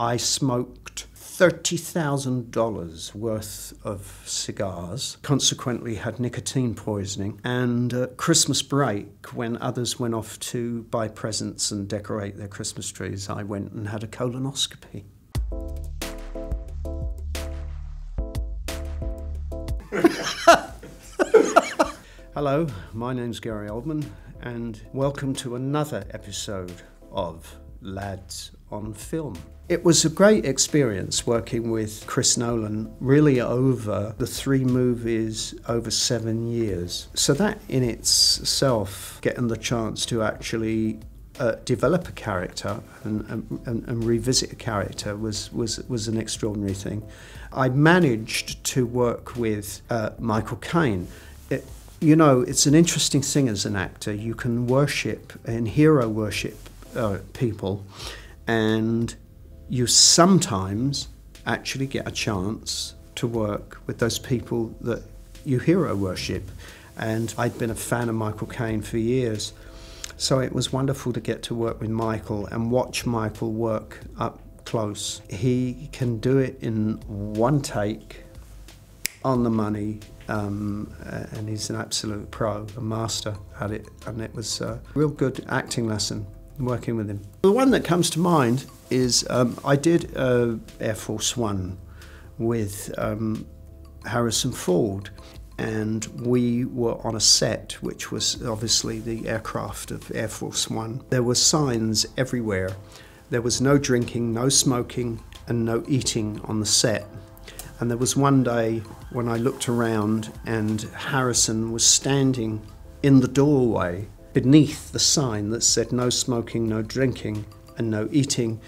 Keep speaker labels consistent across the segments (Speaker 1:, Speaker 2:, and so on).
Speaker 1: I smoked $30,000 worth of cigars, consequently had nicotine poisoning, and Christmas break, when others went off to buy presents and decorate their Christmas trees, I went and had a colonoscopy. Hello, my name's Gary Oldman, and welcome to another episode of Lads on Film. It was a great experience working with Chris Nolan, really over the 3 movies over 7 years. So that in itself, getting the chance to actually develop a character and revisit a character was an extraordinary thing. I managed to work with Michael Caine. You know, it's an interesting thing as an actor. You can worship and hero worship people, and you sometimes actually get a chance to work with those people that you hero worship. And I'd been a fan of Michael Caine for years, so it was wonderful to get to work with Michael and watch Michael work up close. He can do it in one take, on the money, and he's an absolute pro, a master at it, and it was a real good acting lesson working with him. The one that comes to mind is I did Air Force One with Harrison Ford, and we were on a set which was obviously the aircraft of Air Force One. There were signs everywhere. There was no drinking, no smoking, and no eating on the set. And there was one day when I looked around and Harrison was standing in the doorway beneath the sign that said no smoking, no drinking, and no eating.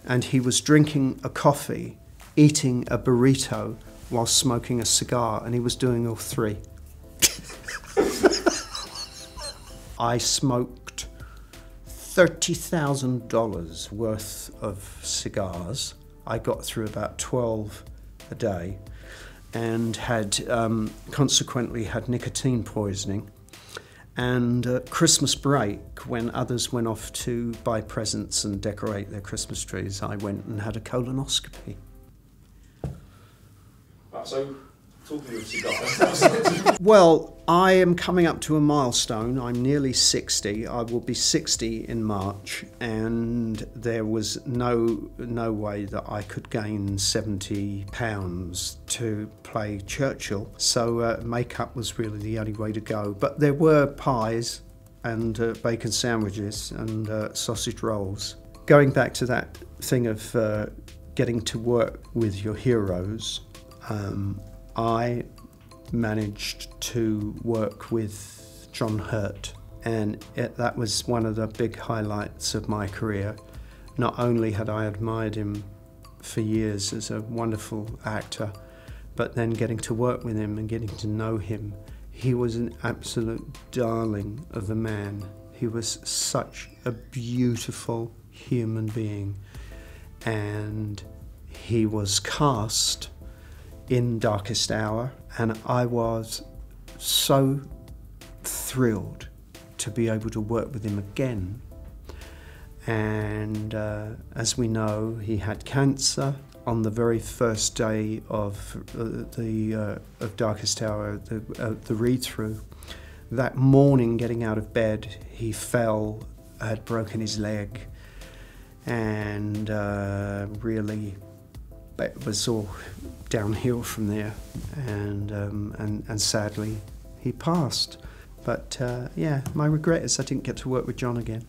Speaker 1: And he was drinking a coffee, eating a burrito, while smoking a cigar, and he was doing all 3. I smoked $30,000 worth of cigars. I got through about 12 a day, and had consequently had nicotine poisoning. And Christmas break, when others went off to buy presents and decorate their Christmas trees, I went and had a colonoscopy.
Speaker 2: So, talking of cigars...
Speaker 1: Well, I am coming up to a milestone. I'm nearly 60. I will be 60 in March, and there was no way that I could gain 70 pounds to play Churchill. So makeup was really the only way to go. But there were pies and bacon sandwiches and sausage rolls. Going back to that thing of getting to work with your heroes, I managed to work with John Hurt, and that was one of the big highlights of my career. Not only had I admired him for years as a wonderful actor, but then getting to work with him and getting to know him. He was an absolute darling of a man. He was such a beautiful human being, and he was cast in Darkest Hour, and I was so thrilled to be able to work with him again. And as we know, he had cancer on the very first day of Darkest Hour, the read-through. That morning, getting out of bed, he fell, had broken his leg, and really it was all downhill from there, and sadly he passed. But yeah, my regret is I didn't get to work with John again.